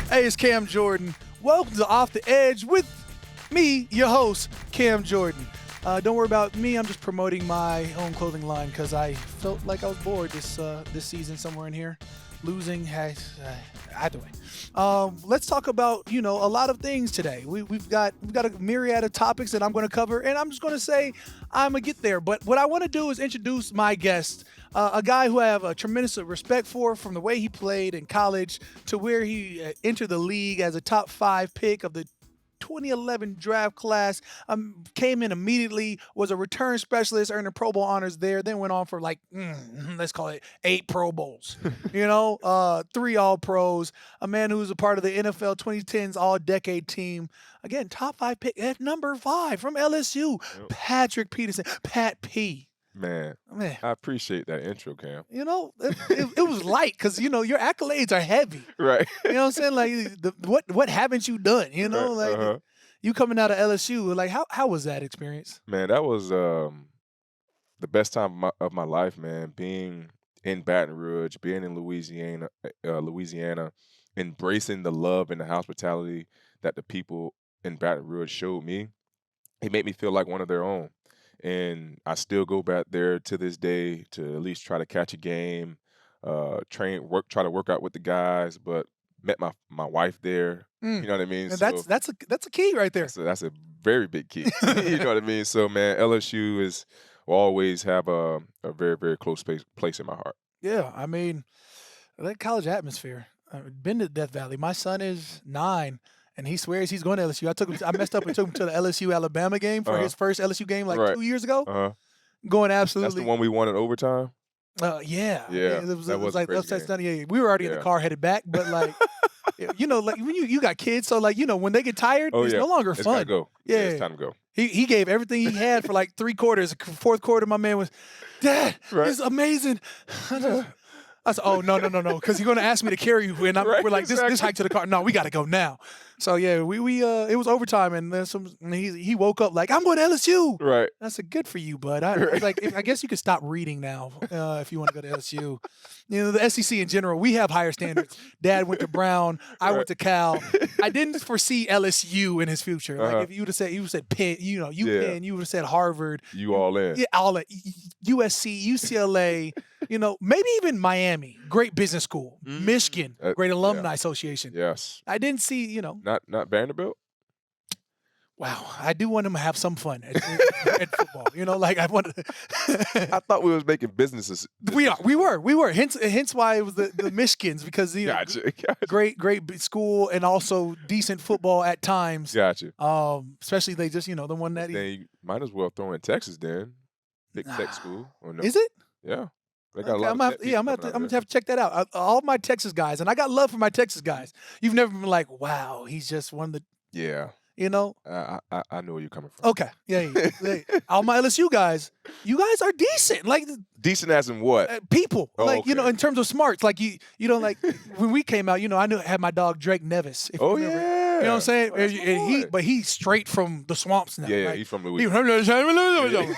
Hey, it's Cam Jordan. Welcome to Off the Edge with me, your host, Cam Jordan. Don't worry about me. I'm just promoting my own clothing line because I felt like I was bored this season somewhere in here. Losing either way. Let's talk about a lot of things today. We've got a myriad of topics that I'm going to cover, and I'm just going to say I'm gonna get there. But what I want to do is introduce my guest, a guy who I have a tremendous respect for, from the way he played in college to where he entered the league as a top 5 pick of the 2011 draft class. Came in immediately, was a return specialist, earning Pro Bowl honors there, then went on for let's call it 8 Pro Bowls, 3 All-Pros, a man who was a part of the NFL 2010s All-Decade team. Again, top 5 pick at number 5 from LSU, Yep. Patrick Peterson, Pat P. Man, I appreciate that intro, Cam. It was light because, your accolades are heavy. Right. You know what I'm saying? Like, what haven't you done? Uh-huh. You coming out of LSU, like, how was that experience? Man, that was the best time of my life, man. Being in Baton Rouge, being in Louisiana, embracing the love and the hospitality that the people in Baton Rouge showed me. It made me feel like one of their own. And I still go back there to this day to at least try to catch a game, try to work out with the guys. But met my wife there. You know what I mean? And that's a key right there. That's a very big key. You know what I mean? So, man, LSU will always have a very, very close place in my heart. Yeah, I mean, that college atmosphere. I've been to Death Valley. My son is 9. And he swears he's going to LSU. I messed up and took him to the LSU-Alabama game for his first LSU game Right. 2 years ago. Going absolutely. That's the one we won in overtime? Yeah. Yeah, It was that was a like great upset game. 98. We were already in the car headed back, but like when you got kids, so when they get tired, it's no longer It's fun. gotta go. Yeah. It's time to go. He gave everything he had for like 3 quarters. Fourth quarter, my man was, Dad, Right. it's amazing. I said, oh, no, because he's going to ask me to carry you. And Right, we're like, this exactly. hike to the car. No, we got to go now. So, yeah, we it was overtime, and he woke up like, I'm going to LSU. Right. I said, good for you, bud. I was like, I guess you could stop reading now if you want to go to LSU. The SEC in general, we have higher standards. Dad went to Brown. I went to Cal. I didn't foresee LSU in his future. Like, if you would have said Penn, Penn, you would have said Harvard. You all in. Yeah, all at USC, UCLA, maybe even Miami, great business school, Michigan, great alumni association. Yes. I didn't see, Not Vanderbilt? wow, I do want him to have some fun at football. I wanted. I thought we was making businesses. We were. Hence why it was the Michigans, because Gotcha. great school and also decent football at times. Gotcha. Especially they just the one that Then you might as well throw in Texas then. Big tech school. Or no? Is it? Yeah. They got a Okay, lot I'm of tech people gonna coming out have there. to check that out. All my Texas guys, and I got love for my Texas guys. You've never been like, wow, he's just one of the, Yeah. you know. I know where you're coming from. Okay, yeah. All my LSU guys, you guys are decent, like Decent as in what? people, Oh, like okay. in terms of smarts. Like you know, like when we came out, I had my dog Drake Nevis. If you Oh, remember. yeah. You know what I'm saying? Oh, that's my boy. But he's straight from the swamps now. Yeah, like, he's from Louisiana.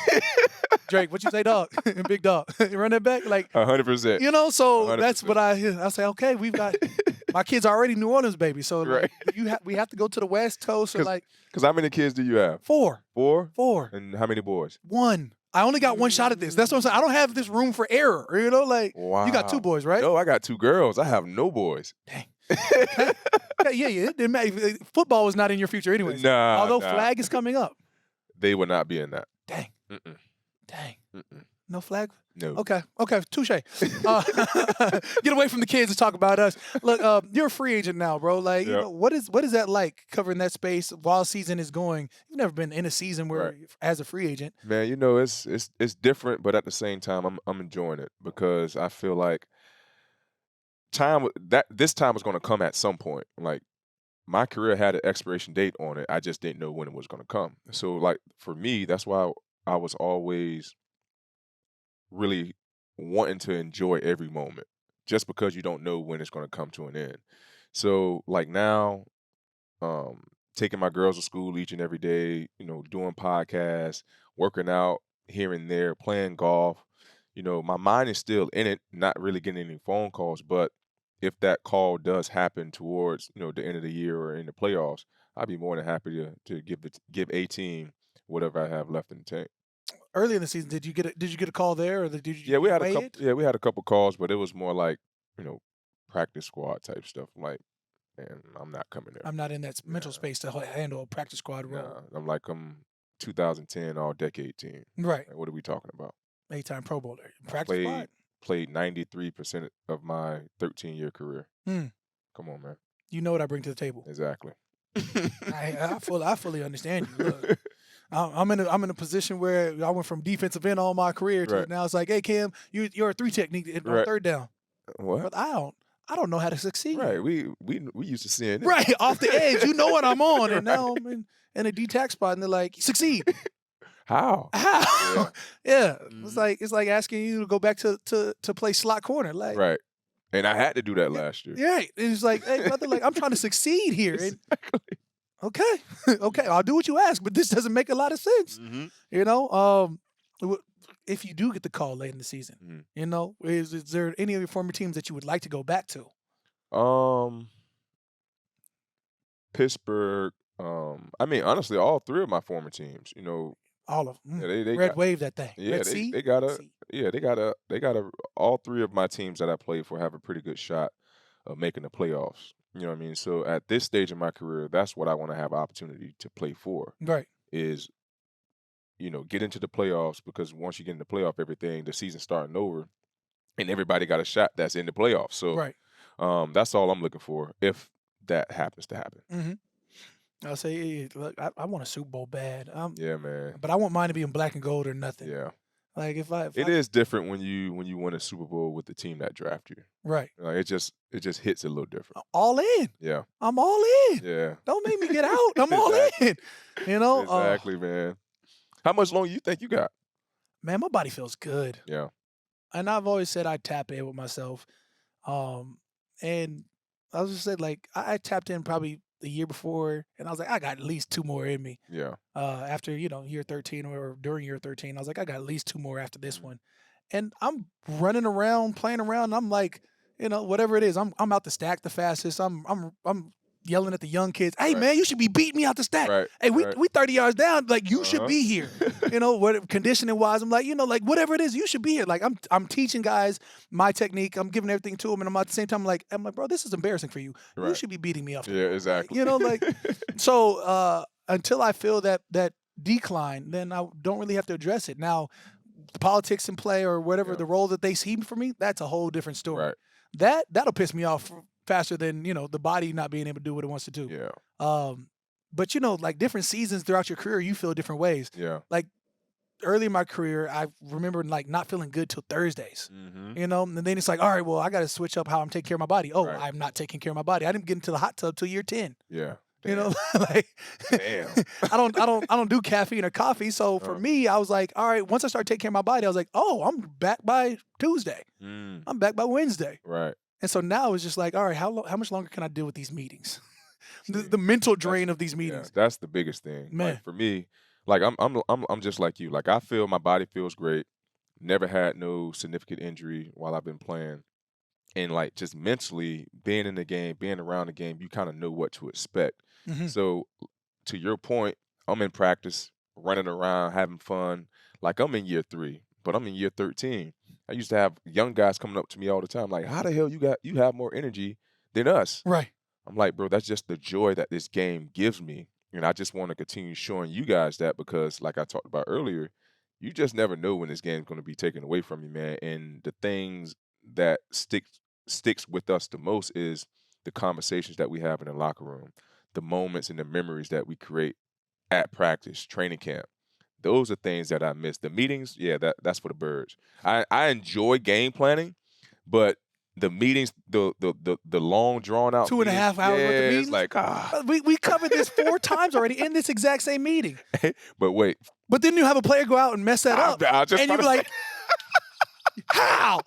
Drake, what you say, dog? Big dog. You run that back, like 100%. So 100%. that's what I say. Okay, we've got my kids are already New Orleans, baby. So like, we have to go to the West Coast. Or like Because how many kids do you have? 4. 4? And how many boys? 1. I only got 1 shot at this. That's what I'm saying. I don't have this room for error. Wow. You got 2 boys, right? No, I got 2 girls. I have no boys. Dang. Yeah. It didn't matter. Football was not in your future anyways. Nah. Although flag is coming up. They would not be in that. Dang. Mm-mm. Dang. Mm-mm. No flag? No. Okay, touche. Get away from the kids and talk about us. Look, you're a free agent now, bro. Like, Yep. what is that like covering that space while season is going? You've never been in a season where, as a free agent, Man, it's different, but at the same time, I'm enjoying it because I feel like this time was going to come at some point. Like my career had an expiration date on it. I just didn't know when it was going to come. So like for me, that's why I was always really wanting to enjoy every moment just because you don't know when it's going to come to an end. So like now, taking my girls to school each and every day, doing podcasts, working out here and there, playing golf, my mind is still in it, not really getting any phone calls, but if that call does happen towards the end of the year or in the playoffs, I'd be more than happy to give a team whatever I have left in the tank. Early in the season, did you get a call there, or did you Yeah, we had a weigh couple. it? Yeah, we had a couple calls, but it was more like practice squad type stuff. I'm like, man, I'm not coming there. I'm not in that mental Yeah. space to handle a practice squad role. Nah, I'm 2010 all decade team. Right. Like, what are we talking about? 8-time Pro Bowler. Practice squad. Played 93% of my 13-year career. Come on, man. You know what I bring to the table. Exactly. I fully understand you. Look, I'm in a position where I went from defensive end all my career to Right. now it's like, hey Cam, you're a 3 technique on Right. third down. What? But I don't know how to succeed. Right. We used to seeing it. Right, off the edge. You know what I'm on, and now I'm in a D-tack spot, and they're like, succeed. How? How? Yeah. Mhm. It's like asking you to go back to play slot corner. Like, Right. And I had to do that last year. yeah. It's like, hey brother, like I'm trying to succeed here. And, Exactly. okay, I'll do what you ask, but this doesn't make a lot of sense. If you do get the call late in the season, is there any of your former teams that you would like to go back to? Pittsburgh. I mean, honestly, all 3 of my former teams. All of them. Yeah, they Red got, Wave that thing. yeah, Red Sea? they got a Sea. yeah, they got a all 3 of my teams that I played for have a pretty good shot of making the playoffs. You know what I mean? So at this stage of my career, that's what I want to have opportunity to play for. Right. Is get into the playoffs, because once you get in the playoff, the season's starting over, and everybody got a shot that's in the playoffs. So Right. that's all I'm looking for if that happens to happen. Mm-hmm. I'll say, hey, look, I want a Super Bowl bad. Yeah, man. But I want mine to be in black and gold or nothing. Yeah. Like if It is different when you win a Super Bowl with the team that draft you. Right. Like it just hits a little different. All in. Yeah. I'm all in. Yeah. Don't make me get out. I'm all in. Exactly, man. How much longer you think you got? Man, my body feels good. Yeah. And I've always said I tap in with myself. And I was just saying, like, I tapped in probably the year before, and I was like, I got at least 2 more in me. Yeah. After, year 13 or during year 13, I was like, I got at least 2 more after this one. And I'm running around, playing around, and I'm like, whatever it is, I'm out the stack the fastest. I'm yelling at the young kids, hey, Right. man, you should be beating me out the stack. Right. Hey, we 30 yards down, like, you Uh-huh. should be here. What conditioning-wise, I'm like, like, whatever it is, you should be here. Like, I'm teaching guys my technique. I'm giving everything to them, and I'm at the same time, I'm like, bro, this is embarrassing for you. You Right. should be beating me off the Yeah, ball. exactly. So until I feel that decline, then I don't really have to address it. Now, the politics in play or whatever the role that they see for me, that's a whole different story. Right. That'll piss me off faster than the body not being able to do what it wants to do. Yeah. But like different seasons throughout your career, you feel different ways. Yeah. Like early in my career, I remember like not feeling good till Thursdays. Mm-hmm. And then it's like, all right, well, I got to switch up how I'm taking care of my body. Oh, Right. I'm not taking care of my body. I didn't get into the hot tub till year 10. Yeah. Like Damn. I don't do caffeine or coffee. So for me, I was like, all right, once I started taking care of my body, I was like, oh, I'm back by Tuesday. I'm back by Wednesday. Right. And so now it's just like, all right, how much longer can I deal with these meetings? the mental drain of these meetings. Yeah, that's the biggest thing. Man. Like for me, like I'm just like you. Like I feel my body feels great. Never had no significant injury while I've been playing. And like just mentally being in the game, being around the game, you kind of know what to expect. Mhm. So to your point, I'm in practice, running around, having fun. Like I'm in year 3, but I'm in year 13. I used to have young guys coming up to me all the time, like, how the hell you have more energy than us? Right. I'm like, bro, that's just the joy that this game gives me. And I just want to continue showing you guys that because, like I talked about earlier, you just never know when this game's going to be taken away from you, man. And the things that sticks with us the most is the conversations that we have in the locker room, the moments and the memories that we create at practice, training camp. Those are things that I miss. The meetings, yeah, that's for the birds. I enjoy game planning, but the meetings, the long drawn out 2.5 hours worth of it's meetings? like We covered this 4 times already in this exact same meeting. But wait, But then you have a player go out and mess that up. I just and you be trying to like, How?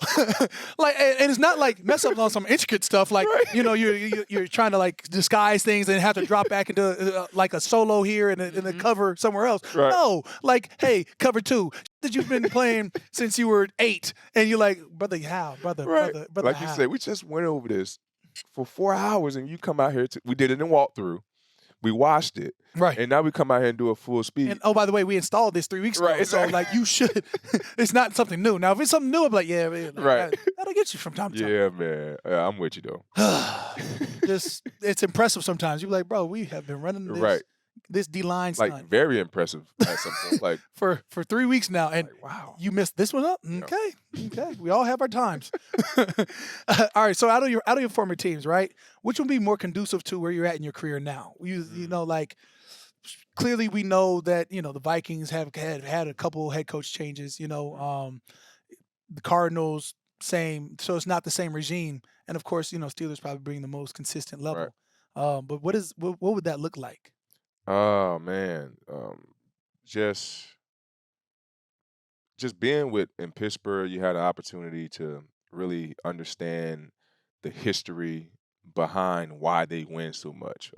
Like, and it's not like mess up on some intricate stuff. Like, Right. you know, you're trying to like disguise things and have to drop back into like a solo here and a cover somewhere else. Right. No, like, hey, cover 2 that you've been playing since you were 8, and you're like, brother, how, brother, Right. brother, Like how? you said, we just went over this for 4 hours, and you come out here. We did it in walkthrough. We watched it, Right. and now we come out here and do a full speed. And oh, by the way, we installed this 3 weeks ago. Right, exactly. So like, you should. It's not something new. Now, if it's something new, I'm like, yeah, man, like, Right. that'll get you from time to time. Yeah, man. I'm with you though. Just it's impressive sometimes. You're like, bro, we have been running this Right. this D-line Like stunt very impressive at some point. Like, for 3 weeks now, and like, wow. you missed this one up. Yeah. Okay, we all have our times. All right, so out of your former teams, right? Which would be more conducive to where you're at in your career now? You know, like clearly we know that the Vikings have had a couple head coach changes. The Cardinals same, so it's not the same regime, and of course Steelers probably bring the most consistent Right. level. But what would that look like? Oh man. Just being in Pittsburgh, you had an opportunity to really understand the history behind why they win so much,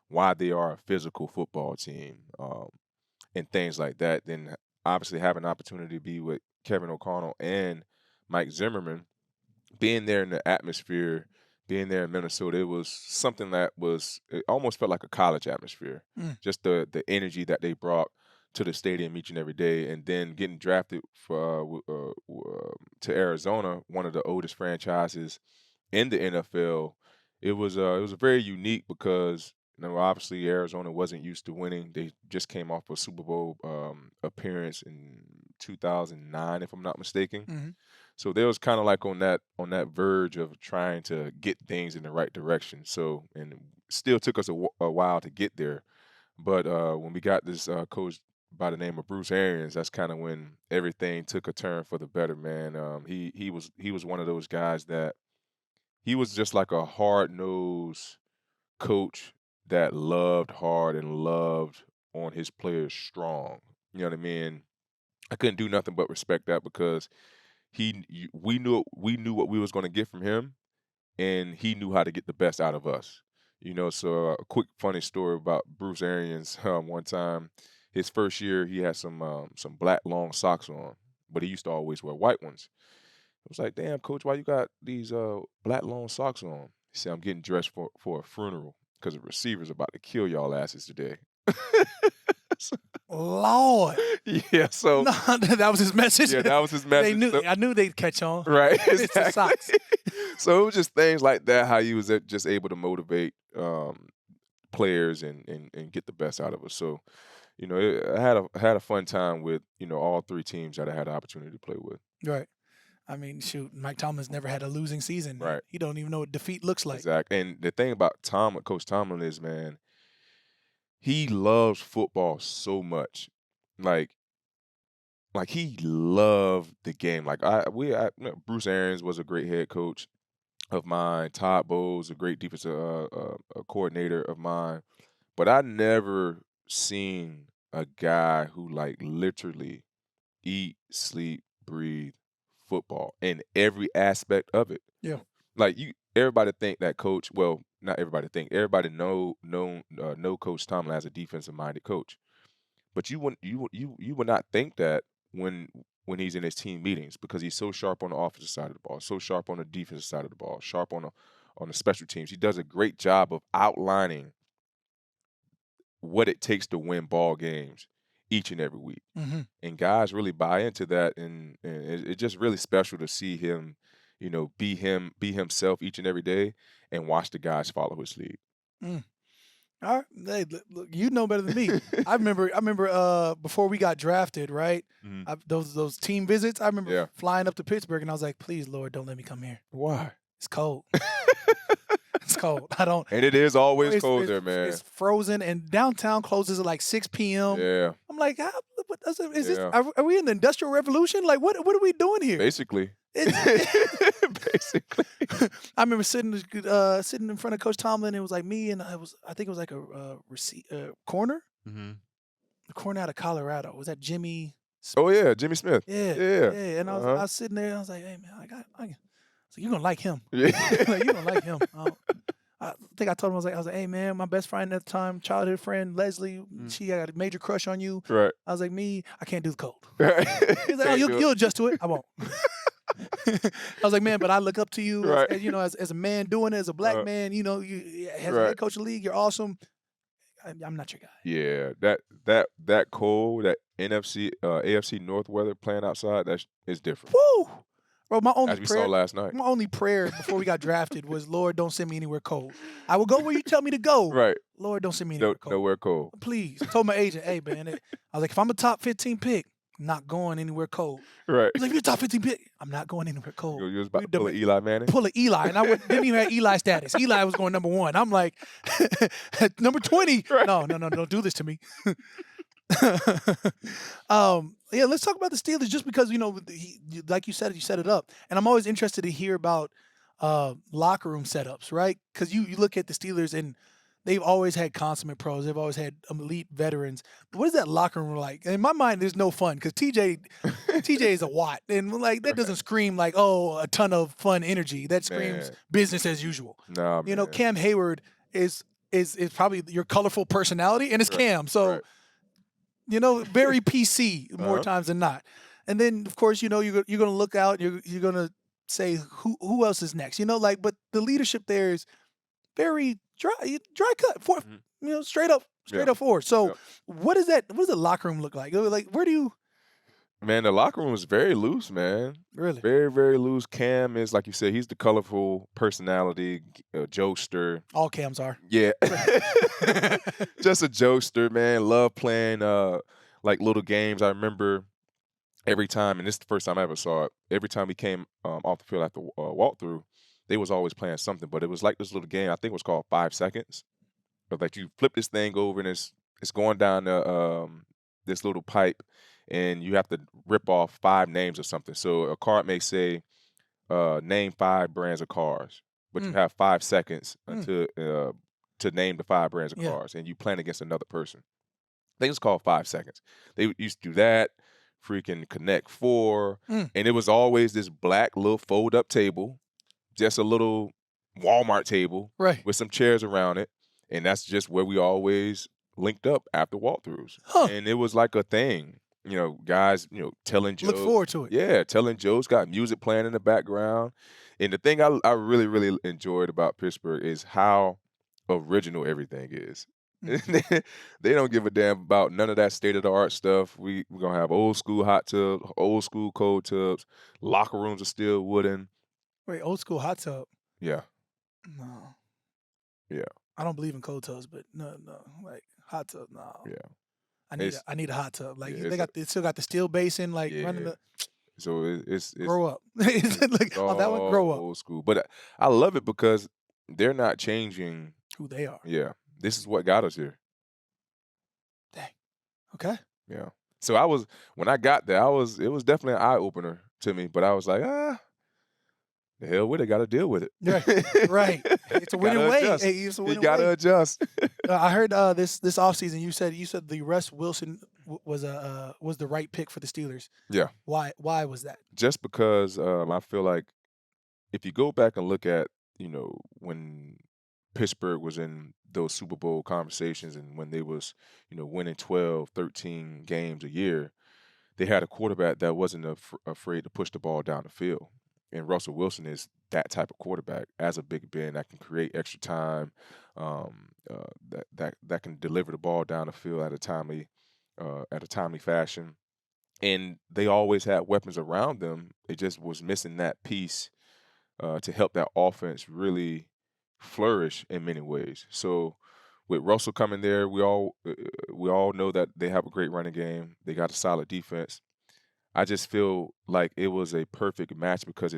why they are a physical football team, and things like that. Then obviously have an opportunity to be with Kevin O'Connell and Mike Zimmerman, being there in the atmosphere, being there in Minnesota, it was something it almost felt like a college atmosphere. Just the energy that they brought to the stadium each and every day, and then getting drafted to Arizona, one of the oldest franchises in the NFL. It was very unique because obviously Arizona wasn't used to winning. They just came off a Super Bowl appearance in 2009, if I'm not mistaken. Mm-hmm. So they was kind of like on that verge of trying to get things in the right direction. So, and it still took us a while to get there. But when we got this coach by the name of Bruce Arians, that's kind of when everything took a turn for the better, man. He was one of those guys that he was just like a hard-nosed coach that loved hard and loved on his players strong. You know what I mean? I couldn't do nothing but respect that because we knew what we was going to get from him, and he knew how to get the best out of us. So a quick funny story about Bruce Arians. One time, his first year, he had some black long socks on, but he used to always wear white ones. I was like, "Damn, coach, why you got these black long socks on?" He said, "I'm getting dressed for a funeral because the receiver's about to kill y'all asses today." Lord. Yeah, so No, that was his message. yeah, that was his message. I knew they'd catch on. Right, It's the socks. So it was just things like that, how he was just able to motivate players and get the best out of us. So, I had a fun time with all 3 teams that I had the opportunity to play with. Right. I mean, shoot, Mike Tomlin's never had a losing season. Right. He don't even know what defeat looks like. Exactly. And the thing about Coach Tomlin is, man, he loves football so much. Like he loved the game. Like Bruce Arians was a great head coach of mine. Todd Bowles, a great defensive coordinator of mine. But I never seen a guy who like literally eat, sleep, breathe football in every aspect of it. Yeah. Like everybody think that coach. Well, not everybody think. Everybody know Coach Tomlin as a defensive minded coach. But you would not think that when he's in his team meetings, because he's so sharp on the offensive side of the ball, so sharp on the defensive side of the ball, sharp on the special teams. He does a great job of outlining what it takes to win ball games each and every week. Mm-hmm. And guys really buy into that, and it's just really special to see him, be himself each and every day, and watch the guys follow his lead. All right. Hey, look, you know better than me. I remember before we got drafted, right? Mhm. Those team visits. I remember Yeah. flying up to Pittsburgh, and I was like, "Please, Lord, don't let me come here. Why? It's cold. It's cold. I don't." And it is always cold it's, there, man. It's frozen, and downtown closes at like 6 p.m. Yeah, I'm like, is this? Yeah. Are we in the Industrial Revolution? Like, what are we doing here? basically. Basically. I remember sitting in front of Coach Tomlin. It was like me and I think it was like a corner. Mm-hmm. The corner out of Colorado. Was that Jimmy? Oh yeah, Jimmy Smith. Yeah, Yeah. yeah. And I Uh-huh. was sitting there, and I was like, hey man, so you're gonna like him. Yeah. Like, you're gonna like him. I think I told him I was like, hey man, my best friend at the time, childhood friend Leslie, she got a major crush on you. Right. I was like, I can't do the cold. Right. He's like, oh, Can't do it. you'll adjust to it. I won't. I was like, man, but I look up to you Right. as as a man doing it, as a black man. You as a Right. head coach of the league, you're awesome. I'm not your guy. Yeah, that cold, that AFC North weather playing outside, is different. Woo, bro. As we saw last night. My only prayer before we got drafted was, Lord, don't send me anywhere cold. I will go where you tell me to go. Right. Lord, don't send me anywhere cold. Nowhere cold. Please. I told my agent, hey man, I was like, if I'm a top 15 pick, I'm not going anywhere cold. Right. He's like, if you're a top 15 pick, I'm not going anywhere cold. You was about to pull an Eli Manning? Pull an Eli, and I didn't even have Eli status. Eli was going number 1. I'm like, number 20. Right. No, don't do this to me. Yeah, let's talk about the Steelers just because, like you said it up. And I'm always interested to hear about locker room setups, right? Because you look at the Steelers and they've always had consummate pros. They've always had elite veterans. What is that locker room like? In my mind, there's no fun because TJ is a Watt. And like that doesn't scream like, oh, a ton of fun energy. That screams business as usual. Nah, man. Cam Hayward is probably your colorful personality, and it's Cam. So, very PC more times than not. And then, of course, you're going to look out. You're going to say who else is next. But the leadership there is very dry cut, straight up forward. So, what does the locker room look like? Like, where do you? Man, the locker room is very loose, man. Really? Very, very loose. Cam is, like you said, he's the colorful personality, jokester. All Cams are. Yeah. Just a jokester, man. Love playing like little games. I remember every time, and this is the first time I ever saw it, every time he came off the field after walkthrough, they was always playing something. But it was like this little game, I think it was called 5 Seconds. But like you flip this thing over and it's going down this little pipe, and you have to rip off 5 names or something. So a card may say, name 5 brands of cars, but you have 5 seconds to name the 5 brands of cars, and you plan against another person. I think it's called 5 Seconds. They used to do that, freaking Connect 4, and it was always this black little fold-up table, just a little Walmart table with some chairs around it, and that's just where we always linked up after walkthroughs. And it was like a thing. Guys, telling jokes. Look forward to it. Yeah, telling jokes, got music playing in the background. And the thing I really, really enjoyed about Pittsburgh is how original everything is. They don't give a damn about none of that state-of-the-art stuff. We're going to have old school hot tubs, old school cold tubs. Locker rooms are still wooden. Wait, old school hot tub? Yeah. No. Yeah. I don't believe in cold tubs, but no. Like hot tub, no. Yeah. I need a hot tub. Like they still got the steel basin, like running the. So it's grow up. Like on that one, grow up. Old school, but I love it because they're not changing who they are. Yeah, this is what got us here. Dang. Okay. Yeah. So when I got there, it was definitely an eye opener to me. But I was like, the hell with it, got to deal with it. Right. It's a winning way. Hey, you got to adjust. I heard this offseason you said the Russ Wilson was the right pick for the Steelers. Yeah. Why was that? Just because I feel like if you go back and look at, when Pittsburgh was in those Super Bowl conversations and when they was, winning 12, 13 games a year, they had a quarterback that wasn't afraid to push the ball down the field. And Russell Wilson is that type of quarterback as a Big Ben that can create extra time, that can deliver the ball down the field at a timely fashion. And they always had weapons around them. It just was missing that piece to help that offense really flourish in many ways. So with Russell coming there, we all know that they have a great running game. They got a solid defense. I just feel like it was a perfect match because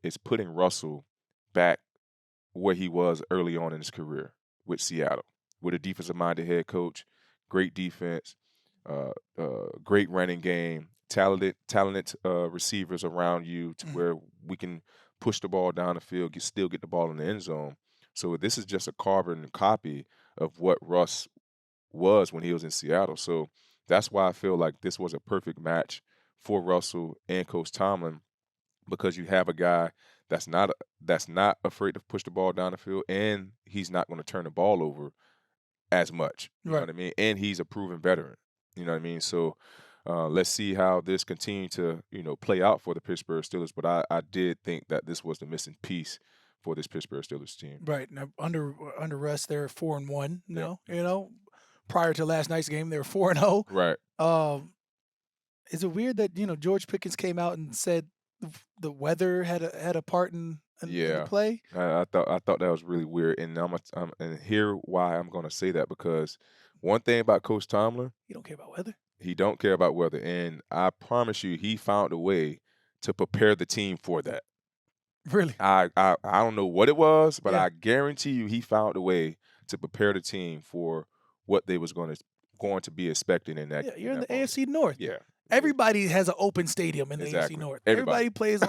it's putting Russell back where he was early on in his career with Seattle, with a defensive-minded head coach, great defense, great running game, talented receivers around you to where we can push the ball down the field, still get the ball in the end zone. So this is just a carbon copy of what Russ was when he was in Seattle. So that's why I feel like this was a perfect match for Russell and Coach Tomlin, because you have a guy that's not afraid to push the ball down the field, and he's not going to turn the ball over as much. You know Right. what I mean? And he's a proven veteran. You know what I mean? So let's see how this continues to play out for the Pittsburgh Steelers. But I did think that this was the missing piece for this Pittsburgh Steelers team. Right. Now under Russ, they're 4-1 Yep. now. Prior to last night's game, they were 4-0. Right. Is it weird that George Pickens came out and said the weather had a part in the play? I thought that was really weird, and and here why I'm going to say that, because one thing about Coach Tomlin, You don't care about weather. he don't care about weather, and I promise you, he found a way to prepare the team for that. Really? I don't know what it was, but Yeah. I guarantee you, he found a way to prepare the team for what they was going to be expecting in that. Yeah, you're in the that ball. AFC North. Yeah. Everybody has an open stadium in the Exactly. AFC North. Everybody. Plays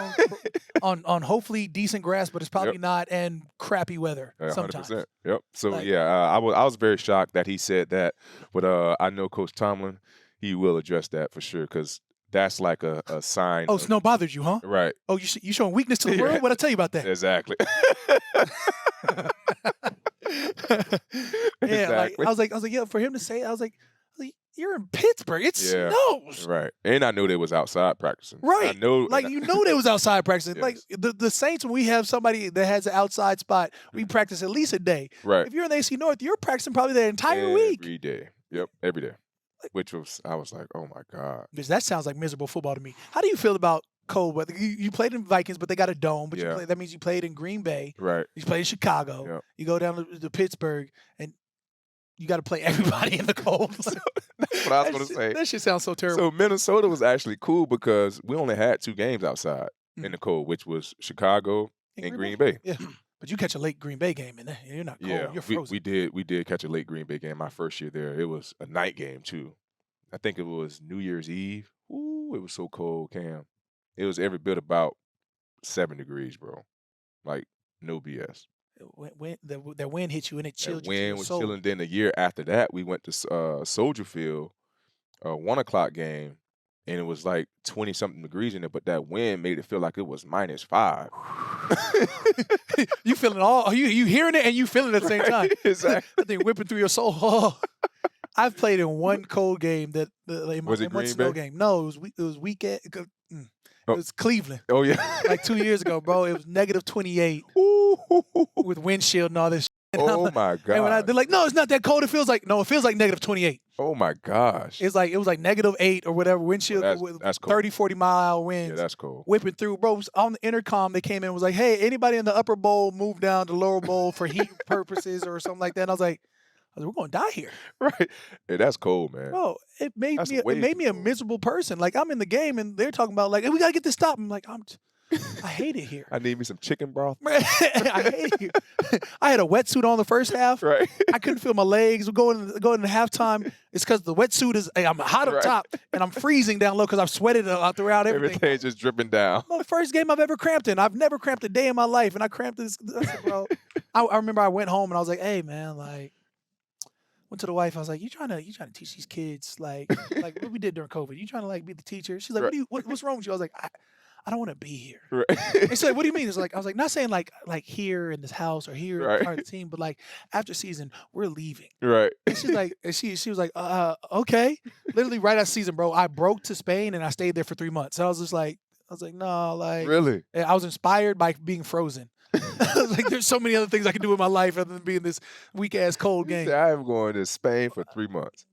on hopefully decent grass, but it's probably not, and crappy weather sometimes. 100%. Yep. So Like- I was very shocked that he said that, but I know Coach Tomlin, he will address that for sure, because that's like a sign. Oh, snow bothers you, huh? Right. Oh, you showing weakness to the world? What'd I tell you about that? Exactly. Yeah, Exactly. I was like, yeah, for him to say it, I was like, you're in Pittsburgh. It Yeah. snows. Right. And I knew they was outside practicing. Right. I know. Like, they was outside practicing. Like, Yes. the Saints, when we have somebody that has an outside spot, we practice at least a day. Right. If you're in the AC North, you're practicing probably the entire week. Every day. Yep. Every day. I was like, oh my God. Because that sounds like miserable football to me. How do you feel about cold weather? You played in Vikings, but they got a dome. But that means you played in Green Bay. Right. You played in Chicago. Yep. You go down to Pittsburgh, and you got to play everybody in the cold. That's what I was going to say. That shit sounds so terrible. So Minnesota was actually cool because we only had 2 games outside in the cold, which was Chicago and Green Bay. Yeah. But you catch a late Green Bay game, and you're not cold. Yeah, You're frozen. we did catch a late Green Bay game my first year there. It was a night game too. I think it was New Year's Eve. Ooh, it was so cold, Cam. It was every bit about 7 degrees, bro. Like, no BS. That wind hit you and it chilled That you. wind was chilling. Then the year after that, we went to Soldier Field, a 1:00 game, and it was like 20-something degrees in it, but that wind made it feel like it was -5. You feeling all? You hearing it and you feeling it at the same time. Exactly. That thing whipping through your soul. Oh. I've played in one cold game Was it Green snow Bay? game. No, it was weekend. It was Cleveland. Oh yeah. Like 2 years ago, bro. It was -28 with windshield and all this shit. Oh my God. And they're like, no, it's not that cold. It feels like -28. Oh my gosh. It was like -8 or whatever. Windshield with that's cold. 30, 40-mile winds. Yeah, that's cold. Whipping through. Bro, on the intercom, they came in and was like, hey, anybody in the upper bowl move down to lower bowl for heat purposes or something like that. And I was like, we're going to die here. Right. Hey, that's cold, man. Bro, it made That's me way a too cold. miserable person. Like, I'm in the game and they're talking about like, hey, we got to get this stop. I'm like, I hate it here. I need me some chicken broth. I hate it here. I had a wetsuit on the first half. Right. I couldn't feel my legs. Going into halftime. It's because the wetsuit is. I'm hot up Right. top and I'm freezing down low because I've sweated throughout everything. Everything's just dripping down. Well, the first game I've ever cramped in. I've never cramped a day in my life, and I cramped this. I said, bro, I remember I went home and I was like, hey man, like. Went to the wife. I was like, "You trying to teach these kids like what we did during COVID? You trying to like be the teacher?" She's like, Right. "What's wrong with you?" I was like, "I don't want to be here." Right. And she's like, "What do you mean?" It's like I was like, not saying like here in this house or here Right. part of the team, but like after season, we're leaving. Right. And she's like, she was like, okay. Literally right after season, bro, I broke to Spain and I stayed there for 3 months. And I was like, no, like Really? I was inspired by being frozen. I was like, there's so many other things I can do in my life other than being this weak ass cold You game. said, I am going to Spain for 3 months.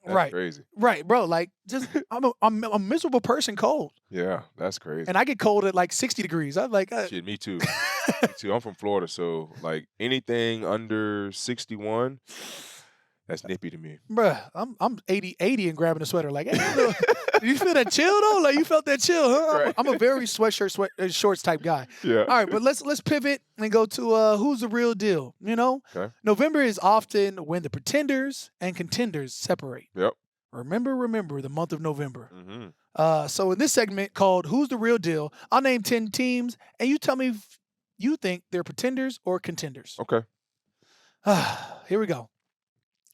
That's Right. crazy. Right, bro. Like, just I'm a miserable person cold, Yeah, that's crazy. and I get cold at like 60 degrees. I'm like, Shit, me too. Me too. I'm from Florida, so like anything under 61, that's nippy to me. bruh, I'm 80 and grabbing a sweater. Like, hey, you feel that chill though? Like you felt that chill, huh? Right. I'm a very sweatshirt, shorts type guy. Yeah. All right, but let's pivot and go to who's the real deal. Okay. November is often when the pretenders and contenders separate. Yep. Remember the month of November. Mm-hmm. So in this segment called Who's the Real Deal, I'll name 10 teams, and you tell me if you think they're pretenders or contenders. Okay. Here we go.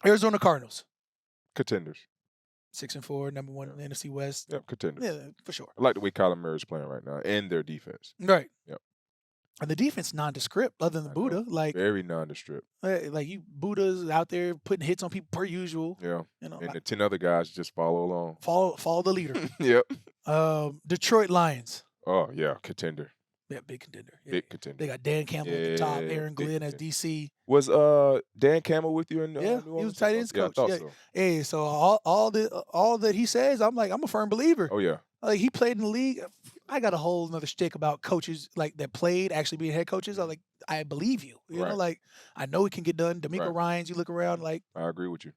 Arizona Cardinals. Contenders. 6-4, number one in the NFC West. Yep, contender. Yeah, for sure. I like the way Kyler Murray's playing right now and their defense. Right. Yep. And the defense nondescript, other than Buddha. Like very nondescript. Like Buddha's out there putting hits on people per usual. Yeah. You know, and the 10 other guys just follow along. Follow the leader. Yep. Detroit Lions. Oh yeah, contender. Yeah, big contender. Yeah. Big contender. They got Dan Campbell at the top, Aaron Glenn as DC. Was Dan Campbell with you in New Orleans? He was tight ends coach. Yeah, I thought so. Hey, so all that he says, I'm a firm believer. Oh yeah. Like he played in the league. I got a whole another shtick about coaches like that played actually being head coaches. I'm like, I believe you. You know, like I know it can get done. D'Amico Ryans, you look around like. I agree with you.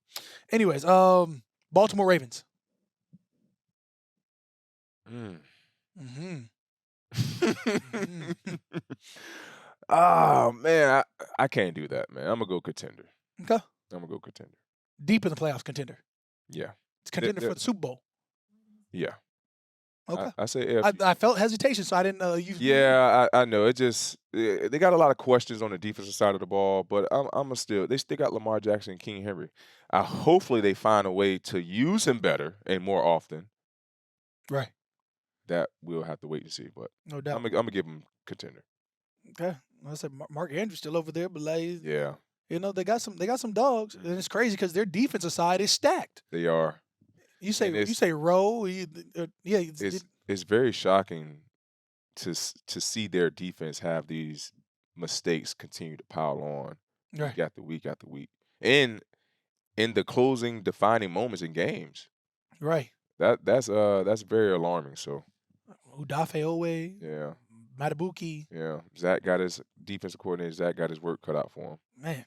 Anyways, Baltimore Ravens. Oh man, I can't do that, man. I'm gonna go contender. Okay. I'm gonna go contender. Deep in the playoffs, contender. Yeah. It's contender for the Super Bowl. Yeah. Okay. I say AFC. I felt hesitation, so I didn't know. Yeah, I know. It just they got a lot of questions on the defensive side of the ball, but I'm still they still got Lamar Jackson and King Henry. Hopefully they find a way to use him better and more often. Right. That we'll have to wait and see, but no doubt. I'm gonna give him contender. Okay. I said Mark Andrews still over there, but like, yeah, you know they got some dogs, and it's crazy because their defensive side is stacked. They are. You say Rowe, yeah. It's very shocking to see their defense have these mistakes continue to pile on week after week after week, and in the closing defining moments in games. Right. That's very alarming. So. Udafe Owe. Yeah. Matabuki. Yeah. Zach got his defensive coordinator. Zach got his work cut out for him. Man,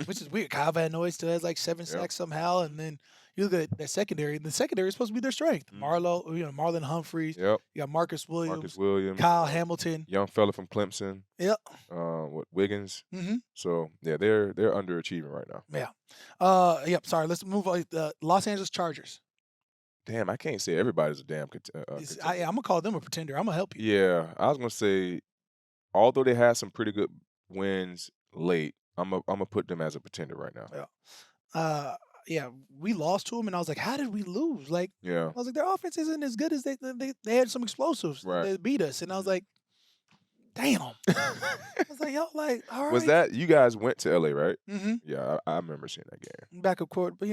which is weird. Kyle Van Noy still has like 7 sacks somehow, and then you look at that secondary, and the secondary is supposed to be their strength. Marlon Humphreys. Yep. You got Marcus Williams. Kyle Hamilton. Young fella from Clemson. Yep. Wiggins. Mm-hmm. So yeah, they're underachieving right now. Yeah. Yep. Sorry. Let's move on. The Los Angeles Chargers. Damn, I can't say everybody's a damn contender. I'm gonna call them a pretender. I'm gonna help you. Yeah, I was gonna say, although they had some pretty good wins late, I'm gonna put them as a pretender right now. Yeah. Yeah, we lost to them, and I was like, how did we lose? Like, yeah, I was like, their offense isn't as good as they had some explosives. Right. They beat us, and I was like, damn. I was like, yo, like, all right. Was that you guys went to LA, right? Mm-hmm. Yeah, I remember seeing that game. Back of court, but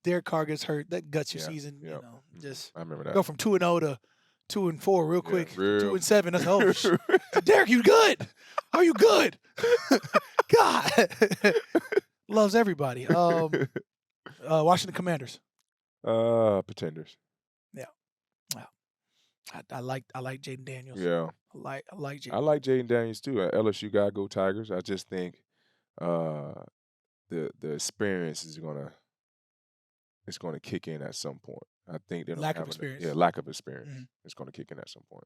Derek Carr gets hurt. That guts your season. Yep. Just I remember that. Go from 2-0 to 2-4 real quick. 2-7. That's oh, shit. Derek, you good? Are you good? God, loves everybody. Washington Commanders. Pretenders. Yeah. Wow. I like Jaden Daniels. Yeah. I like Jaden. I like Jaden Daniels too. LSU gotta go Tigers. I just think the experience is gonna kick in at some point. I think they don't lack have of experience. lack of experience. Mm-hmm. It's gonna kick in at some point.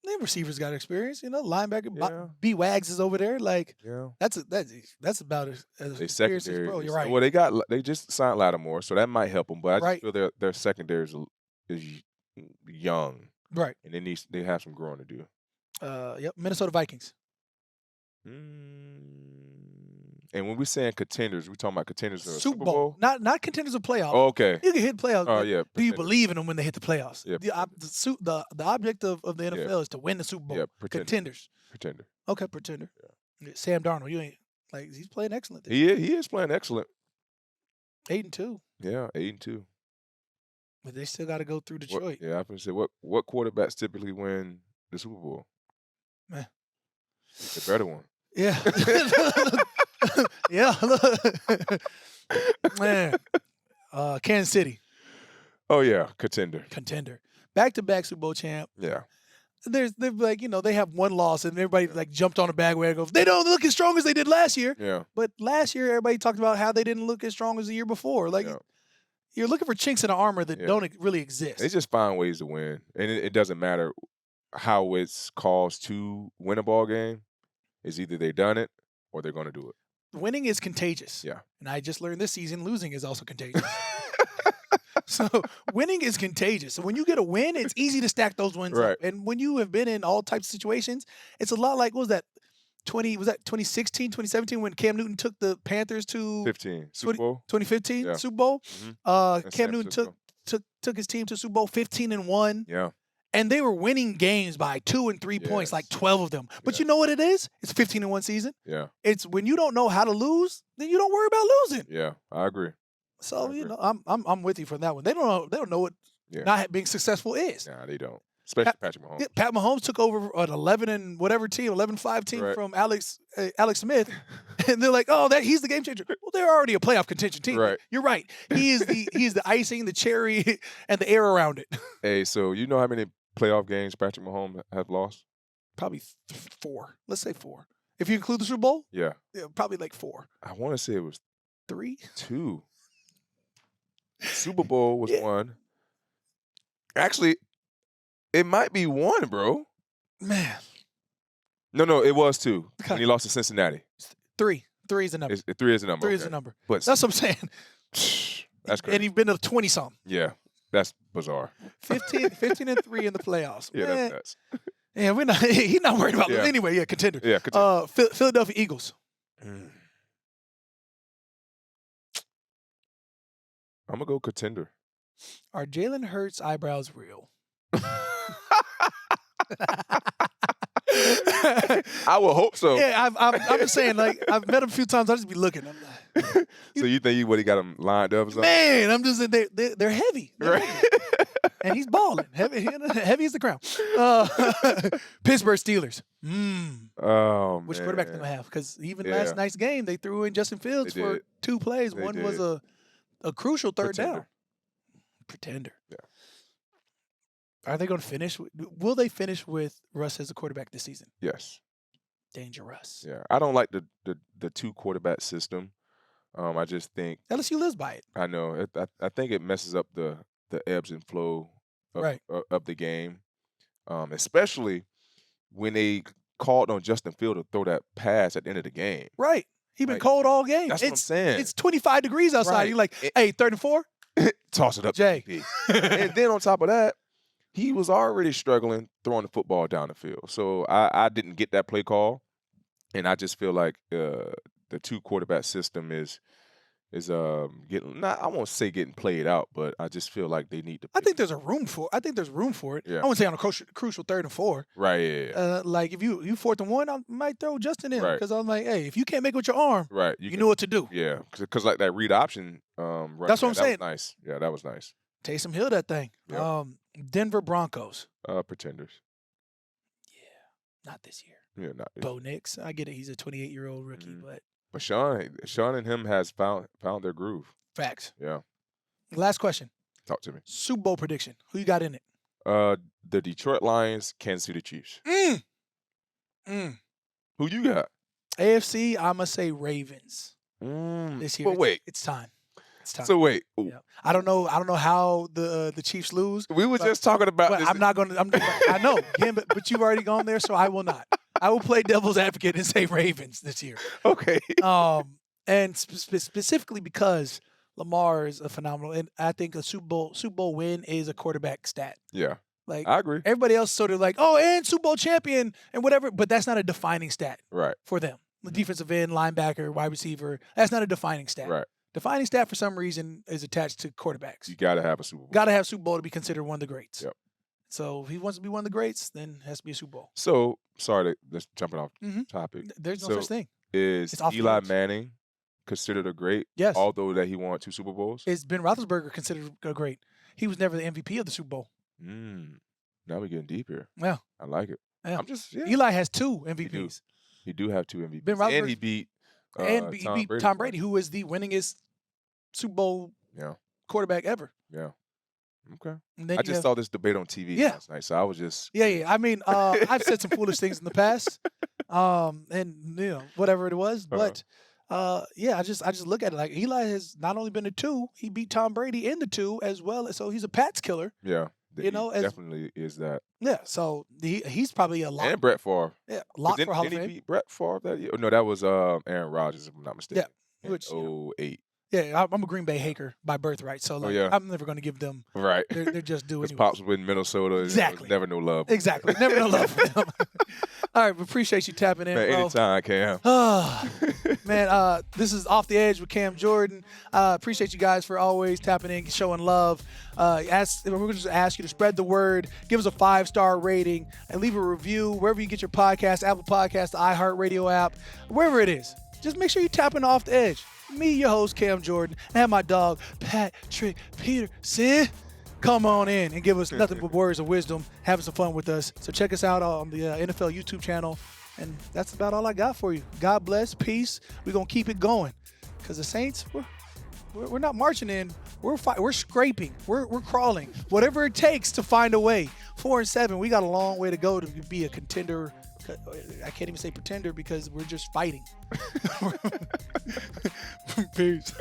The receivers got experience, linebacker. B Wags is over there. Like, that's about as experienced as bro. You're right. Well, they just signed Lattimore, so that might help them. But I just feel their secondary is young, right? And they have some growing to do. Yep. Minnesota Vikings. And when we're saying contenders, we're talking about contenders of Super Bowl. Not contenders of playoffs. Oh, okay. You can hit playoffs. Oh, yeah. Do you believe in them when they hit the playoffs? Yeah. The object of the NFL is to win the Super Bowl. Yeah, Contenders. Pretender. Okay, pretender. Yeah. Sam Darnold, you ain't like he's playing excellent. He is playing excellent. 8-2. Yeah, 8-2. But they still got to go through Detroit. I was gonna say what quarterbacks typically win the Super Bowl? Man, the better one. Yeah. Yeah. Man. Kansas City. Oh yeah, contender. Back-to-back Super Bowl champ. Yeah. They're like, they have one loss and everybody like jumped on the bandwagon and goes, they don't look as strong as they did last year. Yeah. But last year everybody talked about how they didn't look as strong as the year before. Like you're looking for chinks in the armor that don't really exist. They just find ways to win. And it doesn't matter how it's caused to win a ball game. It's either they've done it or they're gonna do it. Winning is contagious. Yeah. And I just learned this season losing is also contagious. So winning is contagious. So when you get a win, it's easy to stack those wins up. And when you have been in all types of situations, it's a lot like, what was that? 2016, 2017 when Cam Newton took the Panthers to 15 Super Bowl. 2015 Yeah. Super Bowl. Mm-hmm. Cam Newton took took his team to Super Bowl 15-1. Yeah. And they were winning games by 2 and 3 points, like 12 of them. But you know what it is? It's 15-1 season. Yeah. It's when you don't know how to lose, then you don't worry about losing. Yeah, I agree. So you know, I'm with you for that one. They don't know what not being successful is. Nah, they don't. Especially Patrick Mahomes. Yeah, Pat Mahomes took over an 11-5 team from Alex Smith, and they're like, "Oh, he's the game changer." Well, they're already a playoff contention team. Right. You're right. He is the icing, the cherry, and the air around it. Hey, so you know how many playoff games Patrick Mahomes has lost? Probably 4. Let's say 4. If you include the Super Bowl, yeah probably like 4. I want to say it was 3, 2. Super Bowl was 1. Actually, it might be 1, bro. Man. No, it was 2 when he lost to Cincinnati. 3. 3 is the number. 3 is the number. 3 is the number. But that's what I'm saying. That's crazy. And he's been to 20-something. Yeah, that's bizarre. 15-3 in the playoffs. Yeah, Man. that's nuts. Yeah, he's not worried about losing anyway. Yeah, contender. Yeah, contender. Philadelphia Eagles. I'm gonna go contender. Are Jalen Hurts' eyebrows real? I will hope so. Yeah, I'm just saying. Like, I've met him a few times. I just be looking. I'm like, so you think he would have got him lined up or something? Man, I'm just saying they're heavy. Right. And he's balling. Heavy as the crown. Pittsburgh Steelers. Oh, man. Which quarterback do they have? Because even last night's game, they threw in Justin Fields for 2 plays. One was a crucial third down. Pretender. Yeah. Are they going to finish? Will they finish with Russ as a quarterback this season? Yes. Dangerous. Yeah. I don't like the 2 quarterback system. I just think LSU lives by it. I know. I think it messes up the ebbs and flow of the game, especially when they called on Justin Fields to throw that pass at the end of the game. Right. He's been cold all game. That's what I'm saying. It's 25 degrees outside. Right. You're like, hey, 3rd and 4? Toss it up. Jay. And then on top of that, he was already struggling throwing the football down the field. So I didn't get that play call. And I just feel like the 2 quarterback system is getting, not, I won't say getting played out, but I just feel like they need to. I think there's room for it. Yeah. I wouldn't say on a crucial 3rd and 4. Right. Yeah. Like if you 4th and 1, I might throw Justin in because I'm like, hey, if you can't make it with your arm, right, you know what to do. Yeah, because like that read option. That's what I'm saying. Was nice. Yeah, that was nice. Taysom Hill that thing. Yep. Denver Broncos. Pretenders. Yeah, not this year. Yeah, not this Bo Nix. I get it. He's a 28-year-old rookie, But Sean and him has found their groove. Facts. Yeah. Last question. Talk to me. Super Bowl prediction. Who you got in it? The Detroit Lions, Kansas City Chiefs. Who you got? AFC, I'm going to say Ravens. This year. But wait. It's time. So wait. Yeah. I don't know how the Chiefs lose. We were just talking about this. I'm not going to. I know. Yeah, but you've already gone there, so I will not. I will play devil's advocate and say Ravens this year. Okay. And specifically because Lamar is a phenomenal, and I think a Super Bowl win is a quarterback stat. Yeah. Like I agree. Everybody else sort of like, oh, and Super Bowl champion and whatever, but that's not a defining stat. Right. For them. The defensive end, linebacker, wide receiver, that's not a defining stat. Right. Defining stat for some reason is attached to quarterbacks. You got to have a Super Bowl. Got to have Super Bowl to be considered one of the greats. Yep. So if he wants to be one of the greats, then it has to be a Super Bowl. So, sorry, let's jumping off topic. There's no such thing. Is Eli Manning considered a great? Yes. Although that he won 2 Super Bowls? Is Ben Roethlisberger considered a great? He was never the MVP of the Super Bowl. Now we're getting deep here. Yeah. I like it. Yeah. I'm just, Eli has 2 MVPs. He do have 2 MVPs. Ben Roethlisberger, and he beat he beat Tom Brady, who is the winningest Super Bowl quarterback ever. Yeah. Okay. I just saw this debate on TV last night, so I was just. Yeah. I mean, I've said some foolish things in the past, and whatever it was, but I just look at it like Eli has not only been a 2, he beat Tom Brady in the 2 as well, so he's a Pats killer. Yeah. Definitely is that. Yeah, so he's probably a lot. And Brett Favre. Yeah, lock for Hall of Fame. Did he beat Brett Favre that year? No, that was Aaron Rodgers, if I'm not mistaken. Yeah, which 08. Yeah, I'm a Green Bay hater by birthright, so like, yeah. I'm never going to give them. Right. They're just doing. Because Pops was in Minnesota. Exactly. Never no love. Exactly. Never no love for them. All right, we appreciate you tapping in, Man, bro. anytime, Cam. Man, this is Off the Edge with Cam Jordan. Appreciate you guys for always tapping in, showing love. We're going to just ask you to spread the word, give us a 5-star rating, and leave a review wherever you get your podcast, Apple Podcast, the iHeartRadio app, wherever it is. Just make sure you tap in Off the Edge. Me, your host, Cam Jordan, and have my dog, Patrick Peterson. Come on in and give us nothing but words of wisdom, having some fun with us. So check us out on the NFL YouTube channel. And that's about all I got for you. God bless, peace. We're going to keep it going. Because the Saints, we're not marching in. We're scraping. We're crawling. Whatever it takes to find a way. 4-7, we got a long way to go to be a contender. I can't even say pretender because we're just fighting. Peace.